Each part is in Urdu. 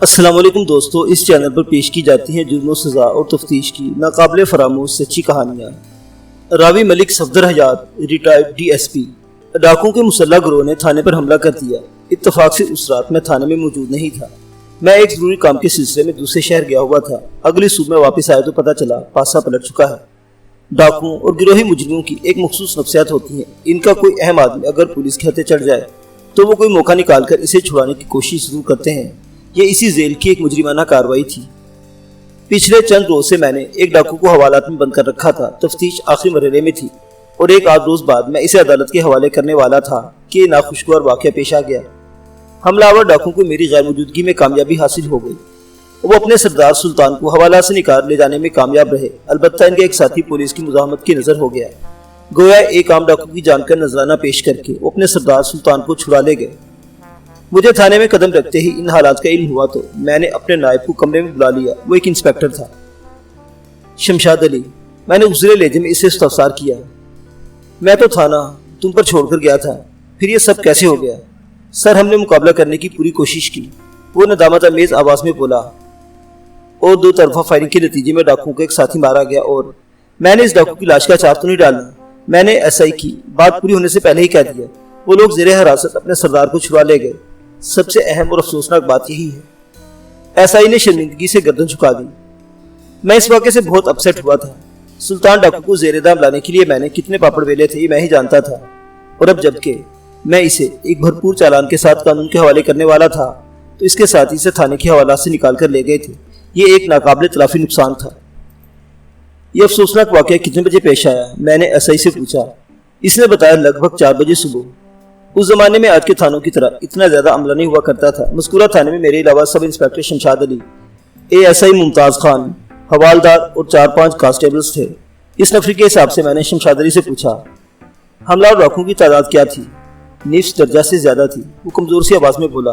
السلام علیکم دوستو، اس چینل پر پیش کی جاتی ہیں جرم و سزا اور تفتیش کی ناقابل فراموش سچی کہانیاں۔ راوی ملک صفدر حیات، ریٹائرڈ ڈی ایس پی۔ ڈاکوؤں کے مسلح گروہ نے تھانے پر حملہ کر دیا۔ اتفاق سے اس رات میں تھانے میں موجود نہیں تھا۔ میں ایک ضروری کام کے سلسلے میں دوسرے شہر گیا ہوا تھا۔ اگلی صبح میں واپس آیا تو پتہ چلا پاسا پلٹ چکا ہے۔ ڈاکوؤں اور گروہی مجرموں کی ایک مخصوص نفسیات ہوتی ہیں۔ ان کا کوئی اہم آدمی اگر پولیس کے ہتھے چڑھ جائے تو وہ کوئی موقع نکال کر اسے چھڑانے کی کوشش ضرور کرتے ہیں۔ یہ اسی ذیل کی ایک مجرمانہ کارروائی تھی۔ پچھلے چند روز سے میں نے ایک ڈاکو کو حوالات میں بند کر رکھا تھا۔ تفتیش آخری مرحلے میں تھی اور ایک آدھ روز بعد میں اسے عدالت کے حوالے کرنے والا تھا کہ ناخوشگوار واقعہ پیش آ گیا۔ حملہ آور ڈاکو کو میری غیر موجودگی میں کامیابی حاصل ہو گئی۔ وہ اپنے سردار سلطان کو حوالات سے نکال لے جانے میں کامیاب رہے، البتہ ان کا ایک ساتھی پولیس کی مزاحمت کی نظر ہو گیا۔ گویا ایک عام ڈاکو کی جان کا نذرانہ پیش کر کے وہ اپنے سردار سلطان کو چھڑا لے گئے۔ مجھے تھانے میں قدم رکھتے ہی ان حالات کا علم ہوا تو میں نے اپنے نائب کو کمرے میں بلا لیا۔ وہ ایک انسپیکٹر تھا، شمشاد علی۔ میں نے غصے لہجے میں اسے استفسار کیا۔ میں تو تھانہ تم پر چھوڑ کر گیا تھا، پھر یہ سب کیسے ہو گیا؟ سر، ہم نے مقابلہ کرنے کی پوری کوشش کی، وہ ندامت آمیز آواز میں بولا، اور دو طرفہ فائرنگ کے نتیجے میں ڈاکوؤں کا ایک ساتھی مارا گیا۔ اور میں نے اس ڈاکو کی لاش کا اچار تو نہیں ڈالنا؟ میں نے ایسا ہی کی، بات پوری ہونے سے پہلے ہی کہہ دیا۔ وہ لوگ زیر حراست اپنے سردار کو چھڑا لے گئے۔ سب سے اہم اور افسوسناک بات یہی ہے، ایسا ہی نے شرمندگی سے گردن جھکا دی۔ میں اس واقعے سے بہت اپسیٹ ہوا تھا۔ سلطان ڈاکو کو زیر دام لانے کے لیے میں نے کتنے پاپڑ بیلے تھے یہ میں ہی جانتا تھا، اور اب جبکہ میں اسے ایک بھرپور چالان کے ساتھ قانون کے حوالے کرنے والا تھا تو اس کے ساتھ اسے تھانے کے حوالات سے نکال کر لے گئے تھے۔ یہ ایک ناقابل تلافی نقصان تھا۔ یہ افسوسناک واقعہ کتنے بجے پیش آیا؟ میں نے ایس آئی سے پوچھا۔ اس نے بتایا لگ بھگ 4 بجے صبح۔ اس زمانے میں آج کے تھانوں کی طرح اتنا زیادہ عملہ نہیں ہوا کرتا تھا۔ مذکورہ تھانے میں میرے علاوہ sub inspector Shamshad Ali, A S I Mumtaz Khan, حوالدار اور 4-5 کانسٹیبلز تھے۔ اس نفری کے حساب سے میں نے شمشاد علی سے پوچھا، حملہ اور ڈاکوؤں کی تعداد کیا تھی؟ نصف درجہ سے زیادہ تھی، وہ کمزور سی آواز میں بولا۔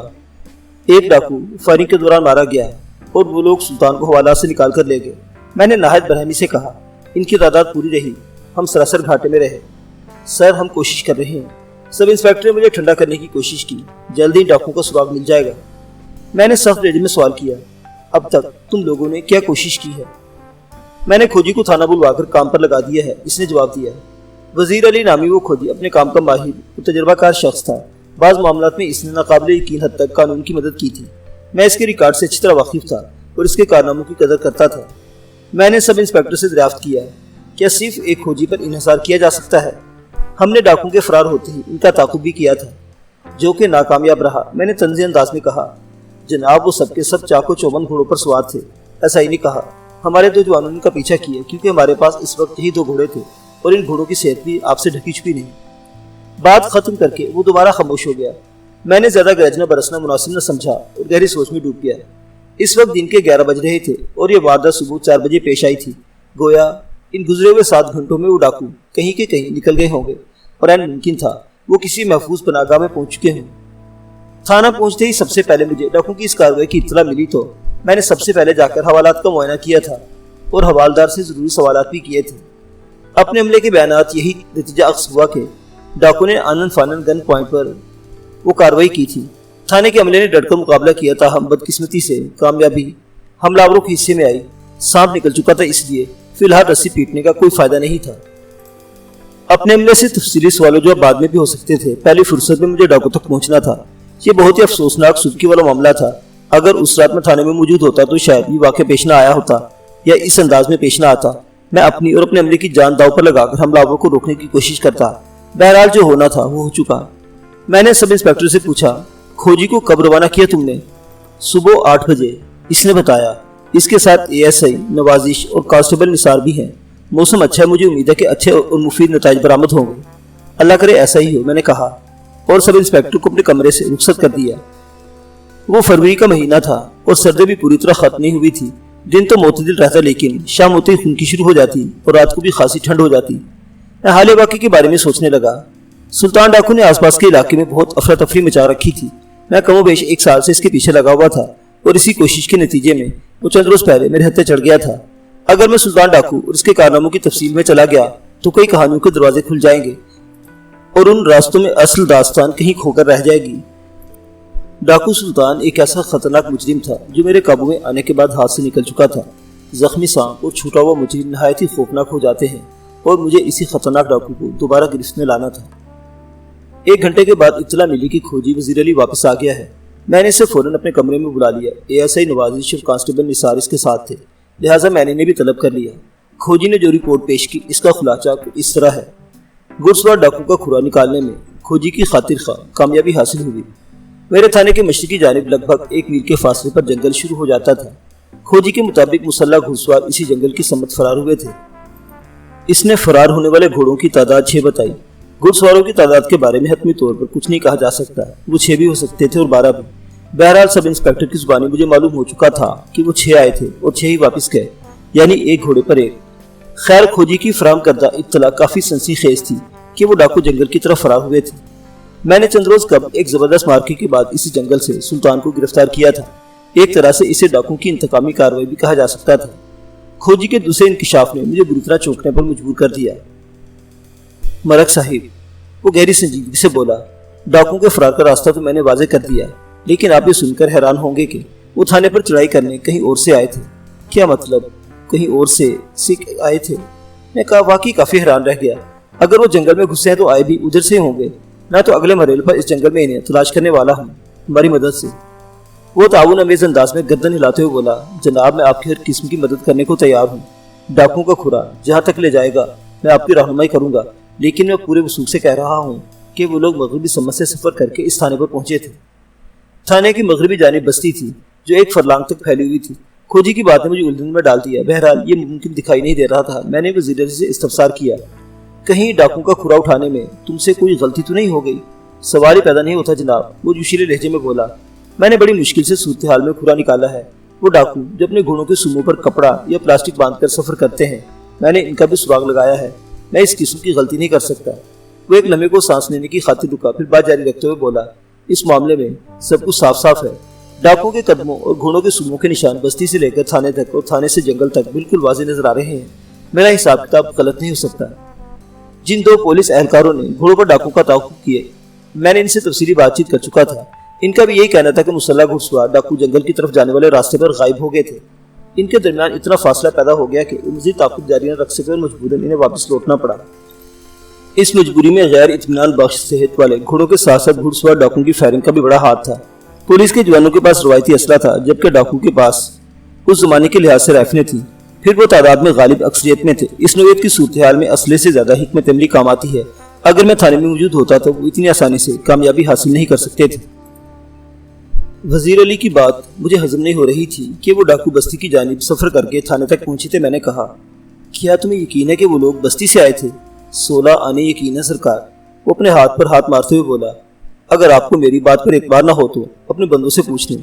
ایک ڈاکو فائرنگ کے دوران مارا گیا اور وہ لوگ سلطان کو حوالات سے نکال کر لے گئے۔ میں نے نہایت برہمی سے کہا، ان کی تعداد پوری رہی، ہم سراسر گھاٹے میں رہے۔ سر، ہم کوشش کر رہے ہیں۔ سب انسپیکٹر نے مجھے ٹھنڈا کرنے کی کوشش کی، جلدی ڈاکوؤں کا سراغ مل جائے گا۔ میں نے سخت لہجے میں سوال کیا، اب تک تم لوگوں نے کیا کوشش کی ہے؟ میں نے کھوجی کو تھانہ بلوا کر کام پر لگا دیا ہے، اس نے جواب دیا۔ وزیر علی نامی وہ کھوجی اپنے کام کا ماہر اور تجربہ کار شخص تھا۔ بعض معاملات میں اس نے ناقابل یقین حد تک قانون کی مدد کی تھی۔ میں اس کے ریکارڈ سے اچھی طرح واقف تھا اور اس کے کارناموں کی قدر کرتا تھا۔ میں نے سب انسپیکٹر سے دریافت کیا، کیا صرف ایک کھوجی پر انحصار کیا جا سکتا ہے؟ ہم نے ڈاکوؤں کے فرار ہوتے ہی ان کا تعاقب بھی کیا تھا، جو کہ ناکامیاب رہا۔ میں نے طنزی انداز میں کہا، جناب وہ سب کے سب چاق و چوبند گھوڑوں پر سوار تھے۔ ایسا ہی نہیں کہا، ہمارے 2 جوانوں نے ان کا پیچھا کیا کیونکہ ہمارے پاس اس وقت یہی 2 گھوڑے تھے اور ان گھوڑوں کی صحت بھی آپ سے ڈھکی چھپی نہیں۔ بات ختم کر کے وہ دوبارہ خاموش ہو گیا۔ میں نے زیادہ گرجنا برسنا مناسب نہ سمجھا اور گہری سوچ میں ڈوب گیا۔ اس وقت دن کے 11 بج رہے تھے اور یہ واردات صبح 4 بجے پیش آئی تھی۔ گویا ان گزرے ہوئے 7 گھنٹوں میں وہ ڈاکو کہیں کے کہیں نکل گئے ہوں گے اور این ممکن تھا وہ کسی محفوظ پناہگاہ میں پہنچ چکے ہوں۔ تھانہ پہنچتے ہی سب سے پہلے مجھے ڈاکو کی اس کارروائی کی اطلاع ملی تو میں نے سب سے پہلے جا کر حوالات کا معائنہ کیا تھا اور حوالدار سے ضروری سوالات بھی کیے تھے۔ اپنے عملے کے بیانات یہی نتیجہ اخذ ہوا کہ ڈاکو نے آنن فانن گن پوائنٹ پر وہ کارروائی کی تھی۔ تھانے کے عملے نے ڈٹ کر مقابلہ کیا تھا، ہم بدقسمتی سے کامیابی حملہ آوروں کے حصے میں آئی۔ سانپ نکل چکا تھا، اس لیے فی الحال رسی پیٹنے کا کوئی فائدہ نہیں تھا۔ اپنے عملے سے تفصیلی سوالوں جو بعد میں بھی ہو سکتے تھے، پہلی فرصت میں مجھے ڈاکو تک پہنچنا تھا۔ یہ بہت ہی افسوسناک سبکی والا معاملہ تھا۔ اگر اس رات میں تھانے میں موجود ہوتا تو شاید یہ واقعہ پیش نہ آیا ہوتا یا اس انداز میں پیش نہ آتا۔ میں اپنی اور اپنے عملے کی جان داؤ پر لگا کر حملہ آوروں کو روکنے کی کوشش کرتا۔ بہرحال جو ہونا تھا وہ ہو چکا۔ میں نے سب انسپیکٹر سے پوچھا، کھوجی کو کب روانہ کیا تم نے؟ صبح 8 بجے، اس نے بتایا۔ اس کے ساتھ اے ایس آئی نوازش اور کانسٹیبل نثار بھی ہیں۔ موسم اچھا ہے، مجھے امید ہے کہ اچھے اور مفید نتائج برآمد ہوں گے۔ اللہ کرے ایسا ہی ہو، میں نے کہا اور سب انسپیکٹر کو اپنے کمرے سے رخصت کر دیا۔ وہ فروری کا مہینہ تھا اور سردی بھی پوری طرح ختم نہیں ہوئی تھی۔ دن تو معتدل رہتا لیکن شام ہوتے ہی خنکی شروع ہو جاتی اور رات کو بھی خاصی ٹھنڈ ہو جاتی۔ میں حال واقعے کے بارے میں سوچنے لگا۔ سلطان ڈاکو نے آس پاس کے علاقے میں بہت افراتفری مچا رکھی تھی۔ میں کم و بیش 1 سال سے اس کے پیچھے لگا ہوا تھا اور اسی کوشش کے نتیجے میں وہ چند روز پہلے میرے ہتھے چڑھ گیا تھا۔ اگر میں سلطان ڈاکو اور اس کے کارناموں کی تفصیل میں چلا گیا تو کئی کہانیوں کے دروازے کھل جائیں گے اور ان راستوں میں اصل داستان کہیں کھو کر رہ جائے گی۔ ڈاکو سلطان ایک ایسا خطرناک مجرم تھا جو میرے قابو میں آنے کے بعد ہاتھ سے نکل چکا تھا۔ زخمی سانپ اور چھوٹا ہوا مجرم نہایت ہی خوفناک ہو جاتے ہیں اور مجھے اسی خطرناک ڈاکو کو دوبارہ گرفت میں لانا تھا۔ 1 گھنٹے کے بعد اطلاع ملی کہ کھوجی وزیر علی واپس آ گیا ہے۔ میں نے اسے فوراً اپنے کمرے میں بلا لیا۔ ASI نوازش اور کانسٹیبل نثار اس کے ساتھ تھے، لہٰذا میں نے انہیں بھی طلب کر لیا۔ کھوجی نے جو رپورٹ پیش کی اس کا خلاصہ اس طرح ہے۔ گھڑسوار ڈاکو کا کھرا نکالنے میں کھوجی کی خاطر خواہ کامیابی حاصل ہوئی۔ میرے تھانے کے مشرقی جانب لگ بھگ 1 میل کے فاصلے پر جنگل شروع ہو جاتا تھا۔ کھوجی کے مطابق مسلح گھڑسوار اسی جنگل کی سمت فرار ہوئے تھے۔ اس نے فرار ہونے والے گھوڑوں کی تعداد 6 بتائی۔ گھڑسواروں کی تعداد کے بارے میں حتمی طور پر کچھ نہیں کہا جا سکتا، وہ 6 بھی ہو سکتے تھے اور 12 بھی۔ بہرحال سب انسپیکٹر کی زبانی مجھے معلوم ہو چکا تھا کہ وہ 6 آئے تھے اور 6 ہی واپس گئے، یعنی 1 گھوڑے پر 1۔ خیر کھوجی کی فراہم کردہ اطلاع کافی سنسی خیز تھی کہ وہ ڈاکو جنگل کی طرف فرار ہوئے تھے۔ میں نے چند روز قبل ایک زبردست مارکے کے بعد اسی جنگل سے سلطان کو گرفتار کیا تھا۔ ایک طرح سے اسے ڈاکو کی انتقامی کارروائی بھی کہا جا سکتا تھا۔ کھوجی کے دوسرے انکشاف نے مجھے بری طرح چونکنے پر مجبور کر دیا۔ ملک صاحب، وہ گہری سنجیدگی سے بولا، ڈاکو کے فرار کا راستہ تو میں نے واضح کر دیا، لیکن آپ یہ سن کر حیران ہوں گے کہ وہ تھانے پر چڑھائی کرنے کہیں اور سے آئے تھے۔ کیا مطلب کہیں اور سے آئے تھے؟ میں کہا واقعی کافی حیران رہ گیا۔ اگر وہ جنگل میں گھسے ہیں تو آئے بھی ادھر سے ہوں گے، میں تو اگلے مرحلے پر اس جنگل میں انہیں تلاش کرنے والا ہوں ہماری مدد سے۔ وہ تعاون امیز انداز میں گردن ہلاتے ہوئے بولا، جناب میں آپ کی ہر قسم کی مدد کرنے کو تیار ہوں۔ ڈاکو کا کھرا جہاں تک لے جائے گا میں آپ کی رہنمائی کروں گا، لیکن میں پورے وثوق سے کہہ رہا ہوں کہ وہ لوگ مغربی سمت سے سفر کر کے اس تھانے پر پہنچے تھے۔ تھانے کی مغربی جانب بستی تھی جو 1 فرلانگ تک پھیلی ہوئی تھی۔ کھوجی کی بات نے مجھے الجھن میں ڈال دیا۔ بہرحال یہ ممکن دکھائی نہیں دے رہا تھا۔ میں نے وزیر اعظم سے استفسار کیا، کہیں ڈاکو کا کھرا اٹھانے میں تم سے کوئی غلطی تو نہیں ہو گئی؟ سوال ہی پیدا نہیں ہوتا جناب، وہ جوشیلے لہجے میں بولا۔ میں نے بڑی مشکل سے صورتحال میں کھرا نکالا ہے۔ وہ ڈاکو جو اپنے گھوڑوں کے سوموں پر کپڑا یا پلاسٹک باندھ کر سفر کرتے ہیں، میں نے ان کا بھی سراغ لگایا ہے۔ میں اس قسم کی غلطی نہیں کر سکتا۔ وہ ایک لمحے کو سانس لینے کی خاطر رکا، پھر بات جاری رکھتے ہوئے بولا، اس معاملے میں سب کچھ صاف صاف ہے۔ ڈاکو کے قدموں اور گھوڑوں کے سوموں کے نشان بستی سے لے کر تھانے تک اور تھانے سے جنگل تک بالکل واضح نظر آ رہے ہیں۔ میرا حساب کتاب غلط نہیں ہو سکتا۔ جن 2 پولیس اہلکاروں نے گھوڑوں پر ڈاکو کا تعاقب کیے، میں نے ان سے تفصیلی بات چیت کر چکا تھا۔ ان کا بھی یہی کہنا تھا کہ مسلح گھڑسوار ڈاکو جنگل کی طرف جانے والے راستے پر غائب ہو گئے تھے۔ ان کے درمیان اتنا فاصلہ پیدا ہو گیا کہ مزید تعاقب جاری نہ رکھ سکے اور مجبوراً انہیں واپس لوٹنا پڑا۔ اس مجبوری میں غیر اطمینان بخش صحت والے گھوڑوں کے ساتھ ساتھ گھڑسوار ڈاکو کی فائرنگ کا بھی بڑا ہاتھ تھا۔ پولیس کے جوانوں کے پاس روایتی اسلحہ تھا، جبکہ ڈاکو کے پاس اس زمانے کے لحاظ سے رائفلیں تھیں، پھر وہ تعداد میں غالب اکثریت میں تھے۔ اس نوعیت کی صورتحال میں اسلحے سے زیادہ حکمت عملی کام آتی ہے۔ اگر میں تھانے میں موجود ہوتا تو وہ اتنی آسانی سے کامیابی حاصل نہیں کر سکتے تھے۔ وزیر علی کی بات مجھے ہضم نہیں ہو رہی تھی کہ وہ ڈاکو بستی کی جانب سفر کر کے تھانے تک پہنچے تھے۔ میں نے کہا، کیا تمہیں یقین ہے کہ وہ لوگ بستی سے آئے تھے؟ 16 آنے یقین ہے سرکار۔ وہ اپنے ہاتھ پر ہاتھ مارتے ہوئے بولا، اگر آپ کو میری بات پر اعتبار نہ ہو تو اپنے بندوں سے پوچھ لیں۔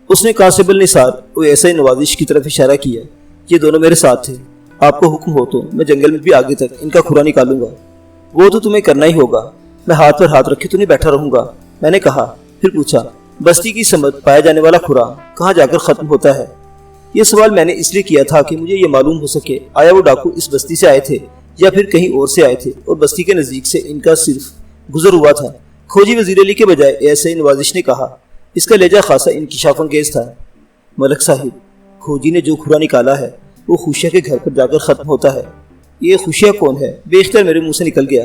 اس نے کانسٹیبل نثار اور ASI نوازش کی طرف اشارہ کیا، یہ دونوں میرے ساتھ تھے۔ آپ کو حکم ہو تو میں جنگل میں بھی آگے تک ان کا کھرا نکالوں گا۔ وہ تو تمہیں کرنا ہی ہوگا، میں ہاتھ پر ہاتھ رکھے تو نہیں بیٹھا رہوں گا، میں نے کہا۔ پھر پوچھا، بستی کی سمت پایا جانے والا کھرا کہاں جا کر ختم ہوتا ہے؟ یہ سوال میں نے اس لیے کیا تھا کہ مجھے یہ معلوم ہو سکے آیا وہ ڈاکو اس بستی سے آئے تھے یا پھر کہیں اور سے آئے تھے اور بستی کے نزدیک سے ان کا صرف گزر ہوا تھا۔ کھوجی وزیر علی کے بجائے ASI نوازش نے کہا، اس کا لہجہ خاصا انکشاف انگیز تھا۔ ملک صاحب، کھوجی نے جو کھرا نکالا ہے وہ خوشیہ کے گھر پر جا کر ختم ہوتا ہے۔ یہ خوشیہ کون ہے؟ بے اختیار میرے منہ سے نکل گیا۔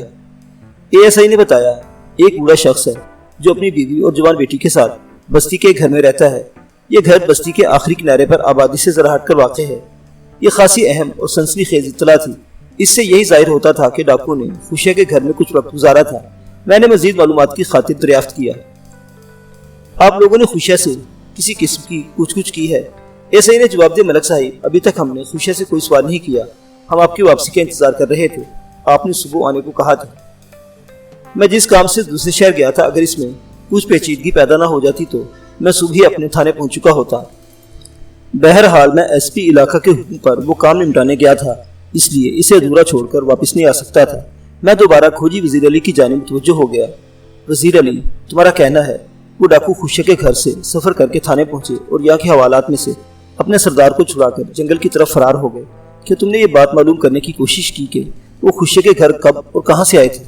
ASI نے بتایا، ایک بوڑھا شخص ہے جو اپنی بیوی اور جوان بیٹی کے ساتھ بستی کے گھر میں رہتا ہے۔ یہ گھر بستی کے آخری کنارے پر آبادی سے ذرا ہٹ کر واقع ہے۔ یہ خاصی اہم اور سنسنی خیز اطلاع تھی۔ اس سے یہی ظاہر ہوتا تھا کہ ڈاکو نے خوشیہ کے گھر میں کچھ وقت گزارا تھا۔ میں نے مزید معلومات کی خاطر دریافت کیا، آپ لوگوں نے خوشیہ سے کسی قسم کی پوچھ گچھ کی ہے؟ ASI نے جواب دیا، ملک صاحب، ابھی تک ہم نے خوشیہ سے کوئی سوال نہیں کیا، ہم آپ کی واپسی کا انتظار کر رہے تھے۔ آپ نے صبح آنے کو کہا تھا۔ میں جس کام سے دوسرے شہر گیا تھا، اگر اس میں کچھ پیچیدگی پیدا نہ ہو جاتی تو میں صبح ہی اپنے تھانے پہنچ چکا ہوتا۔ بہرحال میں SP علاقہ کے حکم پر وہ کام نمٹانے گیا تھا، اس لیے اسے ادھورا چھوڑ کر واپس نہیں آ سکتا تھا۔ میں دوبارہ کھوجی وزیر علی کی جانب متوجہ ہو گیا۔ وزیر علی، تمہارا کہنا ہے وہ ڈاکو خوشیہ کے گھر سے سفر کر کے تھانے پہنچے اور یہاں کے حوالات میں سے اپنے سردار کو چھڑا کر جنگل کی طرف فرار ہو گئے۔ کیا تم نے یہ بات معلوم کرنے کی کوشش کی کہ وہ خوشیہ کے گھر کب اور کہاں سے آئے تھے؟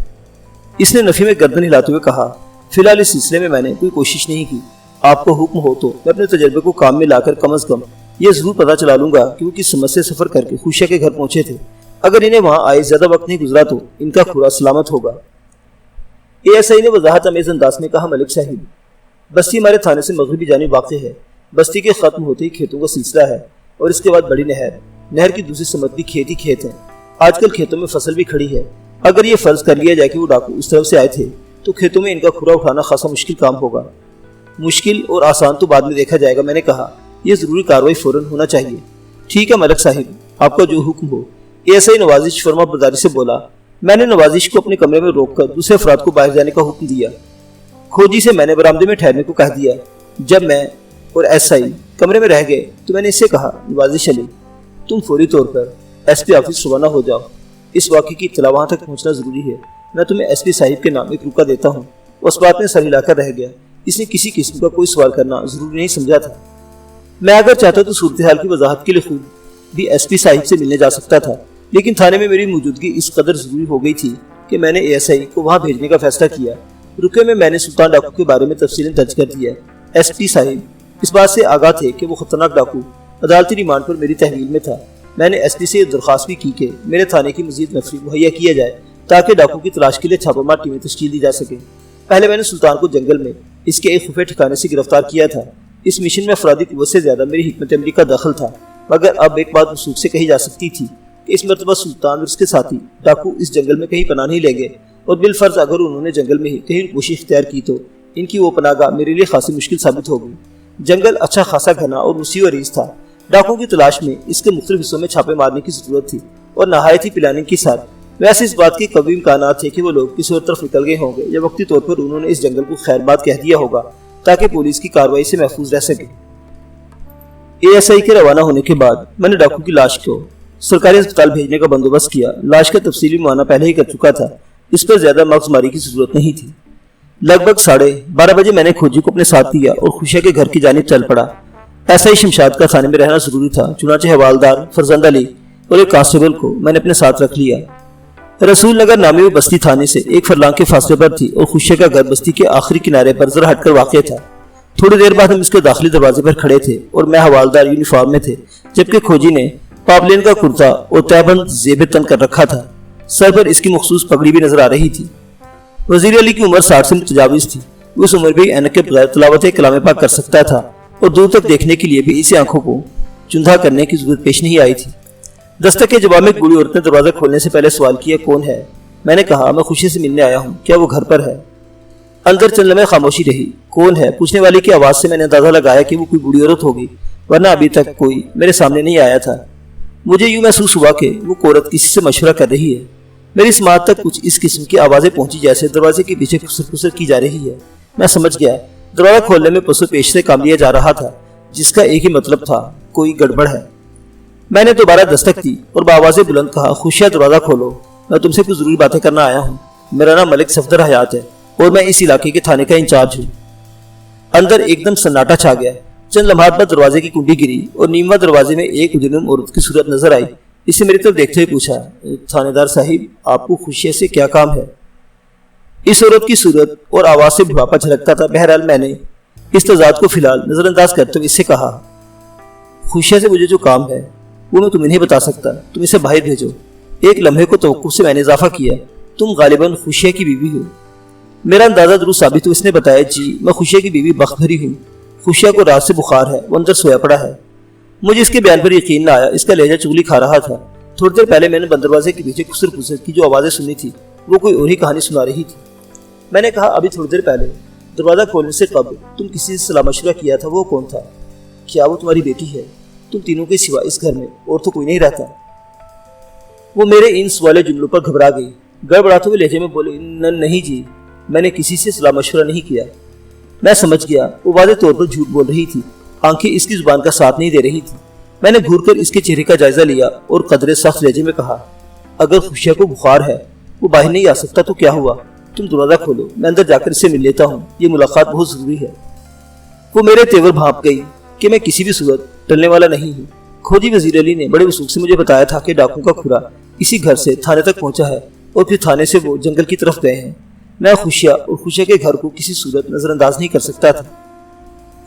اس نے نفی میں گردن ہلاتے ہوئے کہا، فی الحال اس سلسلے میں نے کوئی کوشش نہیں کی۔ آپ کو حکم ہو تو میں اپنے تجربے کو کام میں لا کر کم از کم یہ ضرور پتا چلا لوں گا کہ وہ کس سمت سے سفر کر کے خوشیہ کے گھر پہنچے تھے۔ اگر انہیں وہاں آئے زیادہ وقت نہیں گزرا تو ان کا کھرا سلامت ہوگا۔ ASI نے وضاحت امیز انداز میں کہا، ملک صاحب، بستی ہمارے تھانے سے مغربی جانب واقع ہے۔ بستی کے ختم ہوتے ہی کھیتوں کا سلسلہ ہے اور اس کے بعد بڑی نہر کی دوسری سمت بھی کھیت ہی کھیت ہیں۔ آج کل کھیتوں میں فصل بھی کھڑی ہے۔ اگر یہ فرض کر لیا جائے کہ وہ ڈاکو اس طرف سے آئے تھے تو کھیتوں میں ان کا کھرا اٹھانا خاصا مشکل کام ہوگا۔ مشکل اور آسان تو بعد میں دیکھا جائے گا، میں نے کہا، یہ ضروری کارروائی فوراً ہونا چاہیے۔ ٹھیک ہے ملک صاحب، آپ کا جو حکم ہو۔ ASI نوازش فرما برداری سے بولا۔ میں نے نوازش کو اپنے کمرے میں روک کر دوسرے افراد کو باہر جانے کا حکم دیا۔ کھوجی سے میں نے برآمدے میں ٹھہرنے کو کہہ دیا۔ جب میں اور SI کمرے میں رہ گئے تو میں نے اس سے کہا، نوازش علی، تم فوری طور پر SP آفس روانہ ہو جاؤ۔ اس واقعے کی اطلاع وہاں تک پہنچنا ضروری ہے۔ میں تمہیں SP صاحب کے نام ایک رکا دیتا ہوں۔ اس بات میں سر ہلا کر رہ گیا۔ اس نے کسی قسم کا کوئی سوال کرنا ضروری نہیں سمجھا تھا۔ میں اگر چاہتا تو صورتحال کی وضاحت کے لیے خود بھی SP صاحب سے ملنے جا سکتا تھا، لیکن تھانے میں میری موجودگی اس قدر ضروری ہو گئی تھی کہ میں نے ASI کو وہاں بھیجنے کا فیصلہ کیا۔ رکے میں نے سلطان ڈاکو کے بارے میں تفصیلاً درج کر دیا۔ SP صاحب اس بات سے آگاہ تھے کہ وہ خطرناک ڈاکو عدالتی ریمانڈ پر میری تحویل میں تھا۔ میں نے SP سے یہ درخواست بھی کی کہ میرے تھانے کی مزید نفری مہیا کیا جائے تاکہ ڈاکو کی تلاش کے لیے چھاپہ مار ٹیمیں تشکیل دی جا سکیں۔ پہلے میں نے سلطان کو جنگل میں اس کے ایک خفیہ ٹھکانے سے گرفتار کیا تھا۔ اس مشن میں افرادی قوت سے زیادہ میری حکمت عملی کا دخل تھا، مگر اب ایک بات وثوق سے کہی جا سکتی تھی کہ اس مرتبہ سلطان اور اس کے ساتھی ڈاکو اس جنگل میں کہیں پناہ نہیں لیں گے، اور بالفرض اگر انہوں نے جنگل میں ہی کہیں کوشش اختیار کی تو ان کی وہ پناہ گاہ میرے لیے خاصی مشکل ثابت ہوگی۔ جنگل اچھا خاصا گھنا اور وسیع و عریض تھا۔ ڈاکو کی تلاش میں اس کے مختلف حصوں میں چھاپے مارنے کی ضرورت تھی اور نہایت ہی پلاننگ کے ساتھ۔ ویسے اس بات کے قوی امکانات تھے کہ وہ لوگ کسی اور طرف نکل گئے ہوں گے یا وقتی طور پر انہوں نے اس جنگل کو خیر بات کہہ دیا ہوگا تاکہ پولیس کی کارروائی سے محفوظ رہ سکے۔ ASI کے روانہ ہونے کے بعد میں نے ڈاکو کی لاش کو سرکاری اسپتال بھیجنے کا بندوبست کیا۔ لاش کا تفصیلی معائنہ پہلے ہی کر چکا تھا، اس پر زیادہ مغز ماری کی ضرورت نہیں تھی۔ لگ بھگ 12:30 بجے میں نے کھوجی کو اپنے ساتھ لیا اور خوشیہ کے گھر کی جانب چل پڑا۔ ایسا ہی شمشاد کا تھانے میں رہنا ضروری تھا، چنانچہ حوالدار فرزند علی اور ایک کانسٹیبل کو میں نے اپنے ساتھ رکھ لیا۔ رسول نگر نامی وہ بستی تھانے سے 1 فرلانگ کے فاصلے پر تھی اور خوشیہ کا گھر بستی کے آخری کنارے پر ذرا ہٹ کر واقع تھا۔ تھوڑی دیر بعد ہم اس کے داخلی دروازے پر کھڑے تھے اور میں حوالدار یونیفارم میں تھے، جبکہ کھوجی نے پاپلین کا کرتا اور تہبند زیب تن کر رکھا تھا۔ سر پر اس کی مخصوص پگڑی بھی نظر آ رہی تھی۔ وزیر علی کی عمر 60 سے متجاوز تھی۔ اس عمر بھی اینک کے بغیر تلاوت کلام پاک کر سکتا تھا اور دور تک دیکھنے کے لیے بھی اسے آنکھوں کو چندھا کرنے کی ضرورت پیش نہیں آئی تھی۔ دستک کے جواب میں ایک بوڑھی عورت نے دروازہ کھولنے سے پہلے سوال کیا، کون ہے؟ میں نے کہا، میں خوشی سے ملنے آیا ہوں، کیا وہ گھر پر ہے؟ اندر چند لمحے خاموشی رہی۔ کون ہے؟ پوچھنے والے کی آواز سے میں نے اندازہ لگایا کہ وہ کوئی بوڑھی عورت ہوگی، ورنہ ابھی تک کوئی میرے سامنے نہیں آیا تھا۔ مجھے یوں محسوس ہوا کہ وہ عورت کسی سے مشورہ کر رہی ہے۔ میری سماعت تک کچھ اس قسم کی آوازیں پہنچی جیسے دروازے کے پیچھے کسر کسر کی جا رہی ہے۔ میں سمجھ گیا دروازہ کھولنے میں پس و پیش سے کام لیا جا رہا تھا، جس کا ایک ہی مطلب تھا، کوئی گڑبڑ ہے۔ میں نے دوبارہ دستک دی اور بآواز بلند کہا، خوشیہ دروازہ کھولو، میں تم سے کچھ ضروری باتیں کرنا آیا ہوں۔ میرا نام ملک صفدر حیات ہے اور میں اس علاقے کے تھانے کا انچارج ہوں۔ اندر ایک دم سناٹا چھا گیا۔ چند لمحات بعد دروازے کی کنڈی گری اور نیمواں دروازے میں ایک مجرم عورت کی صورت نظر آئی۔ اس نے میری طرف دیکھتے ہوئے پوچھا، تھانے دار صاحب، آپ کو خوشیہ سے کیا کام ہے؟ اس عورت کی صورت اور آواز سے بڑھاپا جھلکتا تھا۔ بہرحال میں نے اس تضاد کو فی الحال نظر انداز کرتے ہوئے اس سے کہا، خوشیہ سے مجھے جو کام ہے وہ میں تمہیں نہیں بتا سکتا، تم اسے باہر بھیجو۔ ایک لمحے کو توقف سے میں نے اضافہ کیا، تم غالباً خوشیہ کی بیوی ہو؟ میرا اندازہ درست ثابت ہو۔ اس نے بتایا، جی میں خوشیہ کی بیوی بخت بھری ہوں۔ خوشیہ کو رات سے بخار ہے، وہ اندر سویا پڑا ہے۔ مجھے اس کے بیان پر یقین نہ آیا۔ اس کا لہجہ چغلی کھا رہا تھا۔ تھوڑی دیر پہلے میں نے بند دروازے کے پیچھے کسر پسر کی جو آوازیں سنی تھی وہ کوئی اور ہی کہانی سنا رہی تھی۔ میں نے کہا، ابھی تھوڑی دیر پہلے دروازہ کھولنے سے قبل تم کسی سے صلاح مشورہ کیا تھا، وہ کون تھا؟ کیا وہ تمہاری بیٹی ہے؟ تم تینوں کے سوا اس گھر میں اور تو کوئی نہیں رہتا؟ وہ میرے ان سوالے جملوں پر گھبرا گئی۔ گڑبڑاتے ہوئے لہجے میں بولی، نہیں جی، میں نے کسی سے صلاح مشورہ نہیں کیا۔ میں سمجھ گیا وہ واضح طور پر جھوٹ بول رہی تھی، آنکھیں اس کی زبان کا ساتھ نہیں دے رہی تھی۔ میں نے گھور کر اس کے چہرے کا جائزہ لیا اور قدرے سخت لہجے میں کہا، اگر خوشیہ کو بخار ہے، وہ باہر نہیں آ سکتا تو کیا ہوا؟ تم دروازہ کھولو، میں اندر جا کر اس سے مل لیتا ہوں، یہ ملاقات بہت ضروری ہے۔ وہ میرے تیور بھانپ گئی کہ میں کسی بھی صورت ٹلنے والا نہیں ہوں۔ کھوجی وزیر علی نے بڑے وثوق سے مجھے بتایا تھا کہ ڈاکو کا کھرا اسی گھر سے تھانے تک پہنچا ہے اور پھر تھانے سے وہ جنگل کی طرف گئے ہیں۔ میں خوشیہ اور خوشیہ کے گھر کو کسی صورت نظر انداز نہیں کر سکتا تھا۔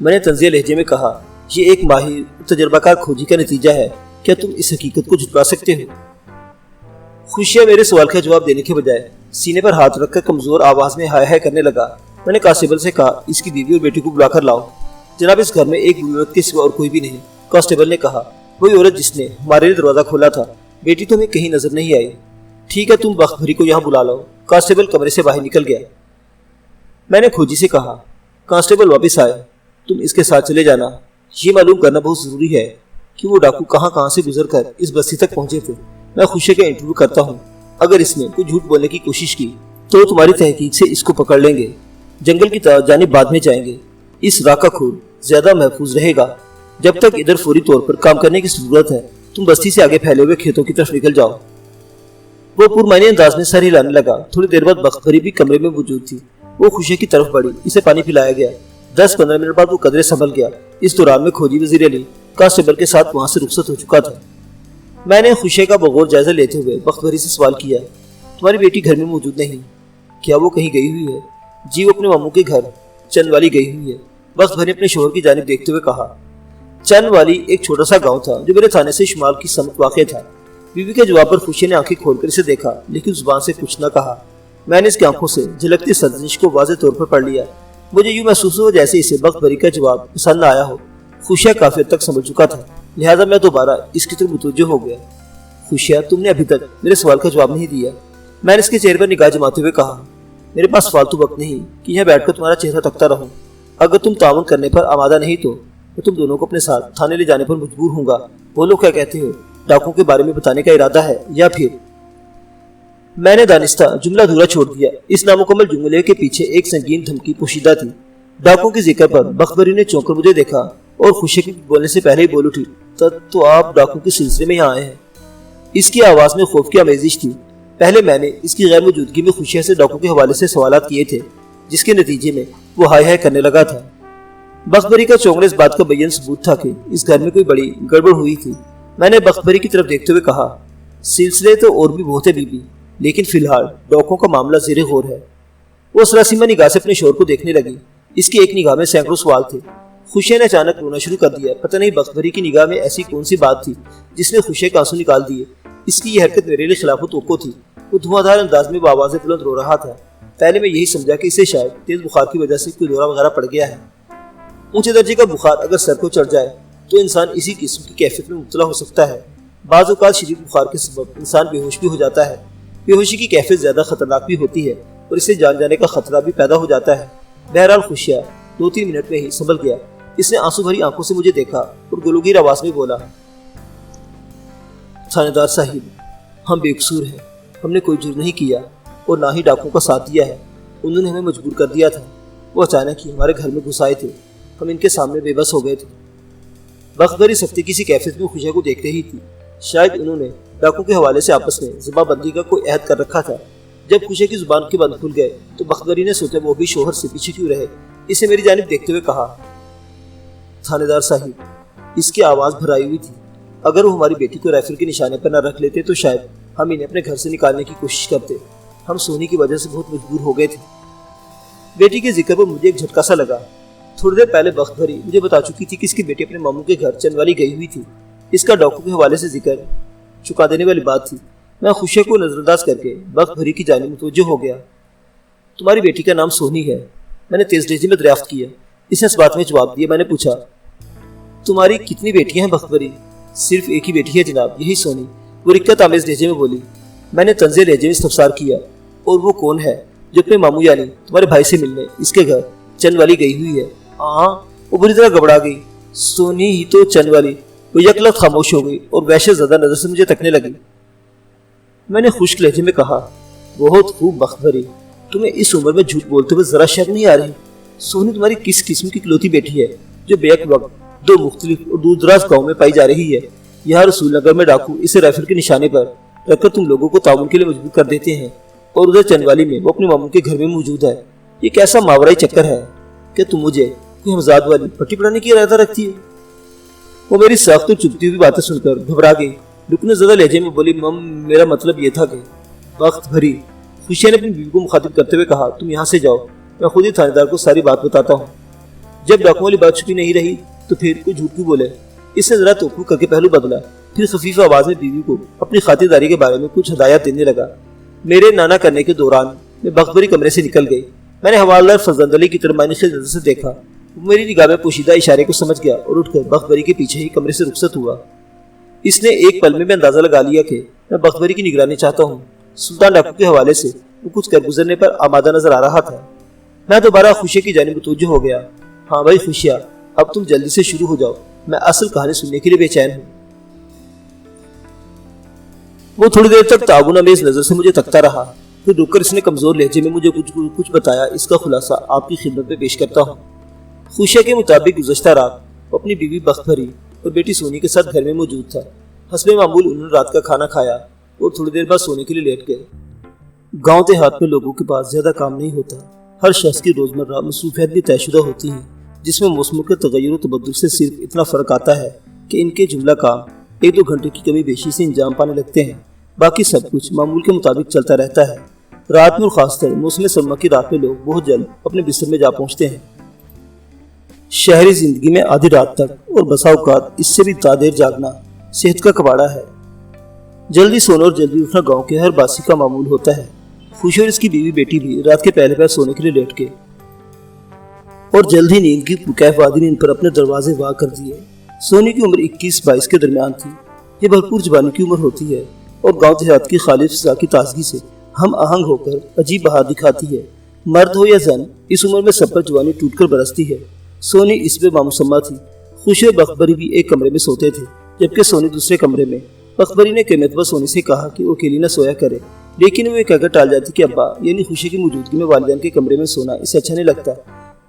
میں نے طنزیہ لہجے میں کہا، یہ ایک ماہر تجربہ کار کھوجی کا نتیجہ ہے، کیا تم اس حقیقت کو جھٹلا سکتے ہو؟ خوشیہ میرے سوال کا جواب دینے کے بجائے سینے پر ہاتھ رکھ کر کمزور آواز میں ہائے ہائے کرنے لگا۔ میں نے کانسٹیبل سے کہا، اس کی بیوی اور بیٹی کو بلا کر لاؤ۔ جناب اس گھر میں ایک بوڑھی عورت کے سوا اور کوئی بھی نہیں، کانسٹیبل نے کہا، وہی عورت جس نے ہمارے لیے دروازہ کھولا تھا۔ بیٹی تو ہمیں کہیں نظر نہیں آئی۔ ٹھیک ہے، تم بخت بھری کو یہاں بلا لاؤ۔ کانسٹیبل کمرے سے باہر نکل گیا۔ میں نے کھوجی سے کہا، کانسٹیبل واپس آئے، تم اس کے ساتھ چلے جانا۔ یہ معلوم کرنا بہت ضروری ہے کہ وہ ڈاکو کہاں سے گزر کر اس بستی تک پہنچے تھے۔ میں خوشی کا انٹرویو کرتا ہوں، اگر اس نے کوئی جھوٹ بولنے کی کوشش کی تو تمہاری تحقیق سے اس کو پکڑ لیں گے، جنگل کی جانب بعد میں جائیں گے۔ اس راہ کا کھول زیادہ محفوظ رہے گا۔ جب تک ادھر فوری طور پر کام کرنے کی ضرورت ہے، تم بستی سے آگے پھیلے ہوئے کھیتوں کی طرف نکل جاؤ۔ وہ پرمعنی انداز میں سر ہلانے لگا۔ تھوڑی دیر بعد بخت بھری بھی کمرے میں موجود تھی۔ وہ خوشی کی طرف بڑھی، اسے پانی پلایا گیا۔ 10-15 منٹ بعد وہ قدرے سنبھل گیا۔ اس دوران میں کھوجی وزیر علی کانسٹیبل کے ساتھ وہاں سے رخصت ہو چکا تھا۔ میں نے خوشی کا بغور جائزہ لیتے ہوئے بخت بھری سے سوال کیا، تمہاری بیٹی گھر میں موجود نہیں، کیا وہ کہیں گئی ہوئی ہے؟ جی، وہ اپنے ماموں کے گھر چند والی گئی ہوئی ہے، بخت بھری نے اپنے شوہر کی جانب دیکھتے ہوئے کہا۔ چند والی ایک چھوٹا سا گاؤں تھا جو میرے تھانے سے شمال کی سمت واقع تھا۔ بیوی کے جواب پر خوشی نے آنکھیں کھول کر اسے دیکھا، لیکن زبان سے کچھ نہ کہا۔ میں نے اس کی آنکھوں سے جھلکتی سرزنش کو واضح طور پر پڑھ لیا۔ مجھے یوں محسوس ہوا جیسے اسے بخت بھری کا جواب پسند نہ آیا ہو۔ خوشیہ کافی حد تک سمجھ چکا تھا، لہٰذا میں دوبارہ اس کی طرف متوجہ ہو گیا۔ خوشیہ، تم نے ابھی تک میرے سوال کا جواب نہیں دیا۔ میں نے اس کے چہرے پر نگاہ جماتے ہوئے کہا، میرے پاس فالتو وقت نہیں کہ یہاں بیٹھ کر تمہارا چہرہ تکتا رہوں۔ اگر تم تعاون کرنے پر آمادہ نہیں تو میں تم دونوں کو اپنے ساتھ تھانے لے جانے پر مجبور ہوں گا۔ بولو، کیا کہتے ہو؟ ڈاکو کے بارے میں بتانے کا ارادہ ہے یا پھر؟ میں نے دانستہ جملہ ادھورا چھوڑ دیا۔ اس نامکمل جملے کے پیچھے ایک سنگین دھمکی پوشیدہ تھی۔ ڈاکو کے ذکر پر بخت بھری نے چونک کر مجھے دیکھا اور خوشی کے بولنے سے پہلے ہی بول اٹھی، تو آپ ڈاکو کے سلسلے میں یہاں آئے ہیں؟ اس کی آواز میں خوف کی آمیزش تھی۔ پہلے میں نے اس کی غیر موجودگی میں خوشیہ سے ڈاکو کے حوالے سے سوالات کیے تھے، جس کے نتیجے میں وہ ہائے ہائے کرنے لگا تھا۔ بخت بھری کا چونکنا اس بات کا بیان ثبوت تھا کہ اس گھر میں کوئی بڑی گڑبڑ ہوئی تھی۔ میں نے بخت بھری کی طرف دیکھتے ہوئے کہا، سلسلے تو اور بھی بہت ہے بی بی، لیکن فی الحال ڈاکو کا معاملہ زیر غور ہے۔ وہ سراسیمہ نگاہ سے اپنے شوہر کو دیکھنے لگی۔ اس کی ایک نگاہ میں سینکڑوں سوال تھے۔ خوشی نے اچانک رونا شروع کر دیا۔ پتہ نہیں بخت بھری کی نگاہ میں ایسی کون سی بات تھی جس نے خوشی کے آنسو نکال دیے۔ اس کی یہ حرکت میرے لیے خلاف توقع تھی۔ وہ دھواں دھار انداز میں بآواز بلند رو رہا تھا۔ پہلے میں یہی سمجھا کہ اسے شاید تیز بخار کی وجہ سے کوئی دورہ وغیرہ پڑ گیا ہے۔ اونچے درجے کا بخار اگر سر کو چڑھ جائے تو انسان اسی قسم کی کیفیت میں مبتلا ہو سکتا ہے۔ بعض اوقات شدید بخار کے سبب انسان بے ہوش بھی ہو جاتا ہے۔ بے ہوشی کی کیفیت زیادہ خطرناک بھی ہوتی ہے اور اس سے جان جانے کا خطرہ بھی پیدا ہو جاتا ہے۔ بہرحال خوشیہ 2-3 منٹ میں ہی سنبھل گیا۔ اس نے آنسو بھری آنکھوں سے مجھے دیکھا اور گلوگیر آواز میں بولا، تھانے دار صاحب، ہم بے قصور ہیں، ہم نے کوئی جرم نہیں کیا اور نہ ہی ڈاکو کا ساتھ دیا ہے۔ انہوں نے ہمیں مجبور کر دیا تھا۔ وہ اچانک ہی ہمارے گھر میں گھس آئے تھے، ہم ان کے سامنے بے بس ہو گئے تھے۔ بخت بھری سختی کسی کیفیت میں خوشیہ کو دیکھ رہی تھی۔ شاید انہوں نے ڈاکو کے حوالے سے آپس میں زبان بندی کا کوئی عہد کر رکھا تھا۔ جب خوشیہ کی زبان کے بند کھل گئے تو بخت بھری نے سوچا وہ بھی شوہر سے پیچھے کیوں رہے۔ اسے میری جانب دیکھتے ہوئے کہا، تھانے دار صاحب، اس کی آواز بھرائی ہوئی تھی، اگر وہ ہماری بیٹی کو رائفل کے نشانے پر نہ رکھ لیتے تو شاید ہم انہیں اپنے گھر سے نکالنے کی کوشش کرتے۔ ہم سونی کی وجہ سے بہت مجبور ہو گئے تھے۔ بیٹی کے ذکر پر مجھے ایک جھٹکا سا لگا۔ تھوڑی دیر پہلے بخت بھری مجھے بتا چکی تھی کہ اس کی بیٹی اپنے ماموں کے گھر چندوالی گئی ہوئی تھی۔ اس کا ڈاکو کے حوالے سے ذکر چکا دینے والی بات تھی۔ میں خوشی کو نظر انداز کر کے بخت بھری کی جانب متوجہ ہو گیا۔ تمہاری بیٹی کا نام سونی ہے، میں نے تیز لہجے میں دریافت کیا۔ اس نے اس بات میں جواب دیا۔ میں نے پوچھا، تمہاری کتنی بیٹیاں ہیں بخت بھری؟ صرف ایک ہی بیٹی ہے جناب، یہی سونی، وہ رکت آمیز لہجے میں بولی۔ میں نے طنزیہ لہجے میں استفسار کیا، اور وہ کون ہے جو اپنے ماموں یعنی تمہارے بھائی سے ملنے اس کے گھر چند والی گئی ہوئی ہے؟ وہ بری طرح گھبرا گئی۔ سونی ہی تو چند والی۔ وہ یک لخت خاموش ہو گئی اور وحشت زدہ نظر سے مجھے تکنے لگی۔ میں نے خشک لہجے میں کہا، بہت خوب بخت بھری، تمہیں اس عمر میں جھوٹ بولتے ہوئے ذرا شرم نہیں آ رہی؟ سونی تمہاری کس قسم کی اکلوتی بیٹی ہے جو بیک وقت 2 مختلف اور دور دراز گاؤں میں پائی جا رہی ہے؟ یہاں رسول نگر میں ڈاکو اسے رائفل کے نشانے پر رکھ کر تم لوگوں کو تعاون کے لیے مجبور کر دیتے ہیں، اور ادھر چندوالی میں وہ اپنے ماموں کے گھر میں موجود ہے۔ یہ کیسا ماورائی چکر ہے کہ تم مجھے کوئی ہمزاد والی پٹی پڑھانے کی ارادہ رکھتی ہے؟ وہ میری سخت اور چبھتی ہوئی باتیں سن کر گھبرا گئی۔ رکنے زدہ لہجے میں بولی، میرا مطلب یہ تھا کہ بخت بھری، خوشی نے اپنی بیوی کو مخاطب کرتے ہوئے کہا، تم یہاں سے جاؤ، میں خود ہی تھانے دار کو ساری بات بتاتا ہوں۔ جب ڈاکو والی بات چھپی نہیں رہی تو پھر کوئی جھوٹ کیوں بولے؟ اس نے ذرا توقع کر کے پہلو بدلا، پھر خفیف آواز میں بیوی کو اپنی خاطرداری کے بارے میں کچھ ہدایات دینے لگا۔ میرے نانا کرنے کے دوران میں بختبری کمرے سے نکل گئی۔ میں نے حوالدار فضل علی کی طرف مائنس نظر سے دیکھا۔ وہ میری نگاہ میں پوشیدہ اشارے کو سمجھ گیا اور اٹھ کر بختبری کے پیچھے ہی کمرے سے رخصت ہوا۔ اس نے ایک پل میں اندازہ لگا لیا کہ میں بختبری کی نگرانی چاہتا ہوں۔ سلطان ڈاکو کے حوالے سے وہ کچھ کر گزرنے پر آمادہ نظر آ رہا تھا۔ میں دوبارہ خوشیہ کی جانب متوجہ ہو گیا۔ ہاں بھائی خوشیہ، اب تم جلدی سے شروع ہو جاؤ، میں اصل کہانی سننے کے لیے بے چین ہوں۔ وہ تھوڑی دیر تک تعاون امیز نظر سے مجھے تکتا رہا، پھر رک کر اس نے کمزور لہجے میں مجھے کچھ بتایا۔ اس کا خلاصہ آپ کی خدمت میں پیش کرتا ہوں۔ خوشیہ کے مطابق گزشتہ رات وہ اپنی بیوی بختبری اور بیٹی سونی کے ساتھ گھر میں موجود تھا۔ حسب معمول انہوں نے رات کا کھانا کھایا اور تھوڑی دیر بعد سونے کے لیے لیٹ گئے۔ گاؤں دیہات میں لوگوں کے پاس زیادہ کام نہیں ہوتا۔ ہر شخص کی روزمرہ مصروفیات بھی طے شدہ ہوتی ہیں، جس میں موسموں کے تغیر و تبدل سے صرف اتنا فرق آتا ہے کہ ان کے جملہ کام 1-2 گھنٹے کی کمی بیشی سے انجام پانے لگتے ہیں، باقی سب کچھ معمول کے مطابق چلتا رہتا ہے۔ رات میں اور خاص طور موسم سرما کی رات میں لوگ بہت جلد اپنے بستر میں جا پہنچتے ہیں۔ شہری زندگی میں آدھی رات تک اور بسا اوقات اس سے بھی دیر جاگنا صحت کا کباڑا ہے۔ جلدی سونا اور جلدی اٹھنا گاؤں کے ہر باسی کا معمول ہوتا ہے۔ خوشی اور اس کی بیوی بیٹی بھی رات کے پہلے پہر سونے کے لیے لیٹ گئے اور جلد ہی نیند کی پرکیف وادی نے ان پر اپنے دروازے وا کر دیے۔ سونی کی عمر 21-22 کے درمیان تھی۔ یہ بھرپور جوانی کی عمر ہوتی ہے اور گاؤں دیہات کی خالص فضا کی تازگی سے ہم آہنگ ہو کر عجیب بہار دکھاتی ہے۔ مرد ہو یا زن، اس عمر میں سب پر جوانی ٹوٹ کر برستی ہے۔ سونی اس میں بامسمہ تھی۔ خوشی اور بختبری بھی ایک کمرے میں سوتے تھے، جبکہ سونی دوسرے کمرے میں۔ بختبری نے قیمت پر سونی سے کہا کہ وہ اکیلی نہ سویا کرے، لیکن وہ یہ کہہ کر ٹال جاتی کہ ابا یعنی خوشی کی موجودگی میں والدین کے کمرے میں سونا اسے اچھا نہیں لگتا۔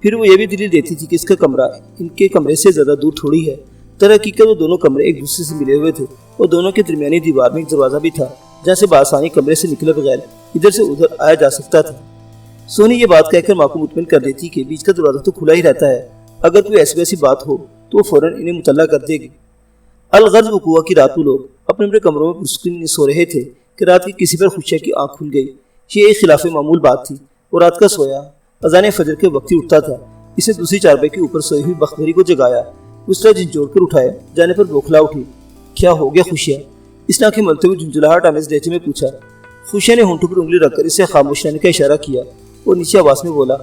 پھر وہ یہ بھی دلیل دیتی تھی کہ اس کا کمرہ ان کے کمرے سے زیادہ دور تھوڑی ہے۔ در حقیقت وہ دونوں کمرے ایک دوسرے سے ملے ہوئے تھے اور دونوں کے درمیانی دیوار میں ایک دروازہ بھی تھا، جہاں سے بآسانی کمرے سے نکلے بغیر ادھر سے ادھر آیا جا سکتا تھا۔ سونی یہ بات کہہ کر ماں کو مطمئن کر دیتی کہ بیچ کا دروازہ تو کھلا ہی رہتا ہے، اگر کوئی ایسی بات ہو تو وہ فوراً انہیں مطلع کر دے گی۔ الغرض وقوع کی رات کو لوگ اپنے اپنے کمروں میں پرسکون سو رہے تھے کہ رات کی کسی پر خوشیہ کی آنکھ کھل گئی۔ یہ ایک خلاف معمول بات تھی۔ وہ رات کا سویا اذان فجر کے وقت ہی اٹھتا تھا۔ اسے دوسری چارپائی کے اوپر سوئی ہوئی بختبری کو جگایا۔ اس طرح جھنجھوڑ کر اٹھائے جانے پر بوکھلا اٹھی۔ کیا ہو گیا خوشیہ؟ اس نے آنکھیں ملتے ہوئے جھنجھلاہٹ آمیز لہجے میں پوچھا۔ خوشیہ نے ہونٹوں پر انگلی رکھ کر اسے خاموش رہنے کا اشارہ کیا اور نیچے آواز میں بولا،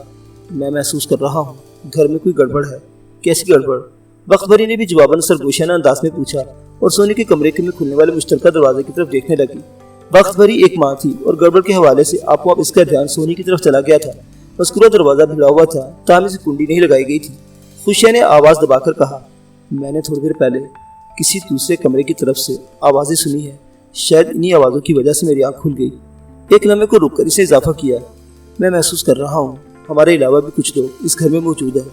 میں محسوس کر رہا ہوں گھر میں کوئی گڑبڑ ہے۔ کیسی گڑبڑ؟ بختبری نے بھی جواباً سرگوشانہ انداز میں پوچھا اور سونی کے کمرے میں کھلنے والے مشترکہ دروازے کی طرف دیکھنے لگی۔ بختبری ایک ماں تھی اور گڑبڑ کے حوالے سے آپ کو اس کا دھیان سونی کی طرف چلا گیا تھا۔ مذکورہ دروازہ بھیڑا ہوا تھا، تاہم اسے کنڈی نہیں لگائی گئی تھی۔ خوشیہ نے آواز دبا کر کہا، میں نے تھوڑی دیر پہلے کسی دوسرے کمرے کی طرف سے آوازیں سنی ہیں، شاید انہی آوازوں کی وجہ سے میری آنکھ کھل گئی۔ ایک لمحے کو رک کر اسے اضافہ کیا، میں محسوس کر رہا ہوں ہمارے علاوہ بھی کچھ لوگ اس گھر میں موجود ہیں۔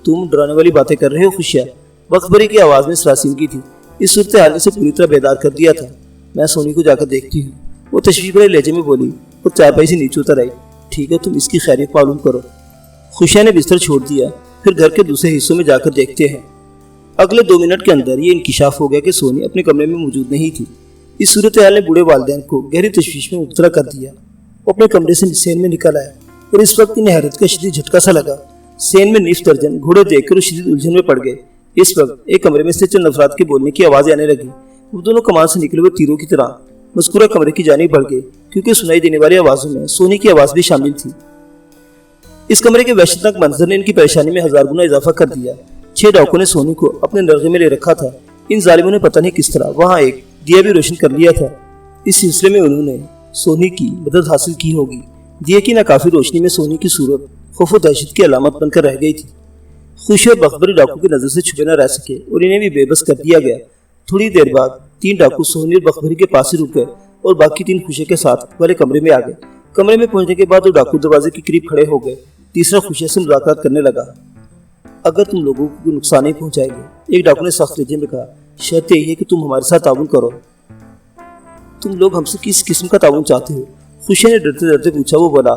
تم ڈرانے والی باتیں کر رہے ہو خوشیہ؟ بختبری کی آواز میں سراسیمگی تھی۔ اس صورتحال نے سے پوری طرح بیدار کر دیا تھا۔ میں سونی کو جا کر دیکھتی ہوں، وہ تشویش بھرے لہجے میں بولی اور چارپائی سے نیچے اتر آئی۔ ٹھیک ہے، تم اس کی خیریت معلوم کرو۔ خوشیہ نے بستر چھوڑ دیا، پھر گھر کے دوسرے حصوں میں جا کر دیکھتے ہیں۔ اگلے 2 منٹ کے اندر یہ انکشاف ہو گیا کہ سونی اپنے کمرے میں موجود نہیں تھی۔ اس صورتحال نے بوڑھے والدین کو گہری تشویش میں مبتلا کر دیا۔ وہ اپنے کمرے سے سین میں نکل آئے اور اس وقت انہیں حیرت کا شدید جھٹکا سا لگا۔ سین میں نیف درجن گھوڑے دیکھ کر وہ شدید الجھن میں پڑ گئے۔ اس وقت ایک کمرے میں سے چند افراد کے بولنے کی آوازیں آنے لگی۔ وہ دونوں کمان سے نکلے ہوئے تیروں کی طرح مذکورہ کمرے کی جانب بڑھ گئے، کیونکہ سنائی دینے والی آوازوں میں سونی کی آواز بھی شامل تھی۔ اس کمرے کے وحشتناک منظر نے ان کی پریشانی میں 1000 گنا اضافہ کر دیا۔ 6 ڈاکوؤں نے سونی کو اپنے نرغے میں لے رکھا تھا۔ ان ظالموں نے پتہ نہیں کس طرح وہاں ایک دیا بھی روشن کر لیا تھا۔ اس سلسلے میں انہوں نے سونی کی مدد حاصل کی ہوگی۔ دیے کی ناکافی روشنی میں سونی کی صورت خوف و دہشت کی علامت بن کر رہ گئی تھی۔ خوشی اور بختبری ڈاکو کی نظر سے چھپے نہ رہ سکے اور انہیں بھی بے بس کر دیا گیا۔ تھوڑی دیر بعد 3 ڈاکو سونی اور بختبری کے پاس ہی رک گئے اور باقی 3 خوشی کے ساتھ والے کمرے میں آ گئے۔ کمرے میں پہنچنے کے بعد وہ ڈاکو دروازے کے قریب کھڑے ہو گئے۔ تیسرا خوشی سے مذاکرات کرنے لگا۔ اگر تم لوگوں کو کوئی نقصان نہیں پہنچائے گے، ایک ڈاکو نے سخت لہجے میں کہا، شرط یہ ہے کہ تم ہمارے ساتھ تعاون کرو۔ تم لوگ ہم سے کس قسم کا تعاون چاہتے ہو؟ خوشی نے ڈرتے ڈرتے پوچھا۔ وہ بولا،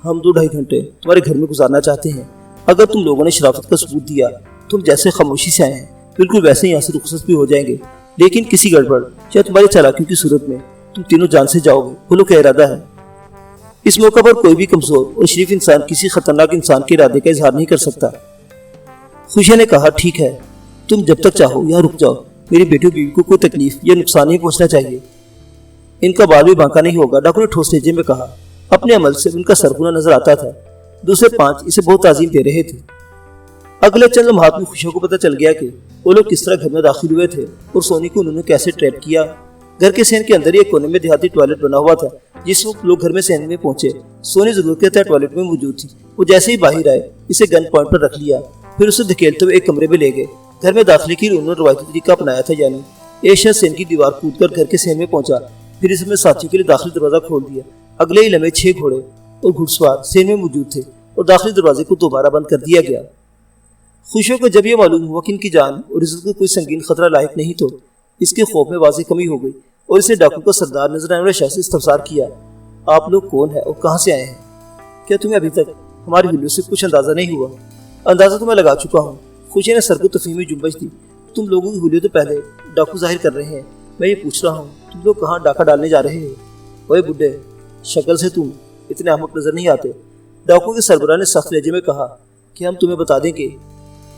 ہم 2-2.5 گھنٹے تمہارے گھر میں گزارنا چاہتے ہیں۔ اگر تم لوگوں نے شرافت کا ثبوت دیا، تم جیسے خاموشی سے آئے ہیں بالکل ویسے ہی یہاں سے رخصت بھی ہو جائیں گے، لیکن کسی گڑبڑ یا تمہاری چالاکیوں کی صورت میں تم تینوں جان سے جاؤ گے۔ بولو کیا ارادہ ہے؟ اس موقع پر کوئی بھی کمزور اور شریف انسان کسی خطرناک انسان کے ارادے کا اظہار نہیں کر سکتا۔ خوشیہ نے کہا ٹھیک ہے، تم جب تک چاہو یہاں رک جاؤ، میری بیٹی بیوی کو کوئی تکلیف یا نقصان نہیں پہنچنا چاہیے، ان کا بال بھی بانکا نہیں ہوگا۔ ڈاکو نے ٹھوس لہجے میں کہا۔ اپنے عمل سے ان کا سرکونا نظر آتا تھا۔ دوسرے 5 اسے بہت تعظیم دے رہے تھے۔ اگلے چند لمحات میں خوشیوں کو پتہ چل گیا کہ وہ لوگ کس طرح گھر میں داخل ہوئے تھے اور سونی کو انہوں نے کیسے ٹریپ کیا۔ گھر کے صحن کے اندر ایک کونے میں دیہاتی ٹوائلٹ بنا ہوا تھا۔ جس وقت لوگ گھر میں صحن میں پہنچے، سونی ضرورت کے تحت ٹوائلٹ میں موجود تھی۔ وہ جیسے ہی باہر آئے اسے گن پوائنٹ پر رکھ لیا، پھر اسے دھکیلتے ہوئے ایک کمرے میں لے گئے۔ گھر میں داخلے کے لیے انہوں نے روایتی طریقہ اپنایا تھا، یعنی ایک شخص صحن کی دیوار کود کر گھر کے صحن میں پہنچا، پھر اس میں ساتھیوں کے لیے داخلی دروازہ کھول دیا۔ اگلے ہی لمحے 6 گھوڑے اور گھڑ سوار صحن میں موجود تھے اور داخلی دروازے کو دوبارہ بند کر دیا گیا۔ خوشیوں کو جب یہ معلوم ہوا کہ ان کی جان اور عزت کو کوئی سنگین خطرہ لاحق نہیں تو اس کے خوف میں واضح کمی ہو گئی اور اسے ڈاکو کا سردار نظر آنے والے شخص سے استفسار کیا، آپ لوگ کون ہیں اور کہاں سے آئے ہیں؟ کیا تمہیں ابھی تک ہماری حلیوں سے کچھ اندازہ نہیں ہوا؟ اندازہ تو میں لگا چکا ہوں، خوشی نے سر کو تفہیمی جنبش دی۔ تم لوگوں کی حلیوں تو پہلے ڈاکو ظاہر کر رہے ہیں، میں یہ پوچھ رہا ہوں تم لوگ کہاں ڈاکہ ڈالنے جا رہے ہیں؟ اوے بڈھے، شکل سے تم اتنے احمق نظر نہیں آتے۔ ڈاکو کے سربراہ نے سخت لہجے میں کہا کہ ہم تمہیں بتا دیں کہ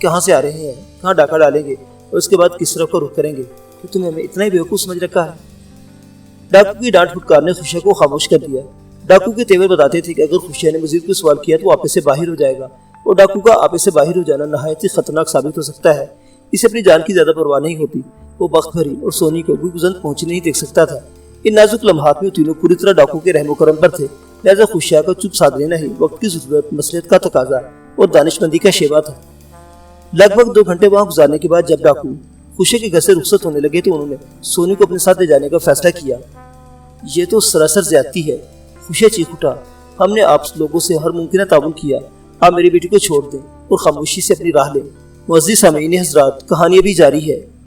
کہاں سے آ رہے ہیں، کہاں ڈاکہ ڈالیں گے اور اس کے بعد کس طرف کا رخ کریں گے، کہ تمہیں ہمیں اتنا ہی بیوقوف سمجھ رکھا ہے۔ ڈاکو کی ڈانٹ پھٹکار نے خوشیہ کو خاموش کر دیا۔ ڈاکو کے تیور بتاتے تھے کہ اگر خوشیہ نے مزید کوئی سوال کیا تو وہ آپے سے باہر ہو جائے گا، اور ڈاکو کا آپے سے باہر ہو جانا نہایت ہی خطرناک ثابت ہو سکتا ہے۔ اسے اپنی جان کی زیادہ پرواہ نہیں ہوتی۔ وہ بخت بھری اور سونی کو کوئی گزند پہنچی نہیں دیکھ سکتا تھا۔ ان نازک لمحات میں تینوں پوری طرح ڈاکو کے رحم و کرم پر تھے، لہذا خوشیہ کا چپ ساتھ لینا ہی وقت کی ضرورت، مصلحت کا تقاضا اور دانش مندی کا شیوا تھا۔ لگ بھگ 2 گھنٹے وہاں گزارنے کے بعد جب ڈاکو خوشی کے گھر سے رخصت ہونے لگے تو انہوں نے سونی کو اپنے ساتھ لے جانے کا فیصلہ کیا۔ یہ تو سراسر زیادتی ہے، خوشی چیخ اٹھا، ہم نے آپ لوگوں سے ہر ممکنہ تعاون کیا، آپ میری بیٹی کو چھوڑ دیں اور خاموشی سے اپنی راہ لیں۔ معزز سامعین حضرات، کہانی ابھی جاری ہے۔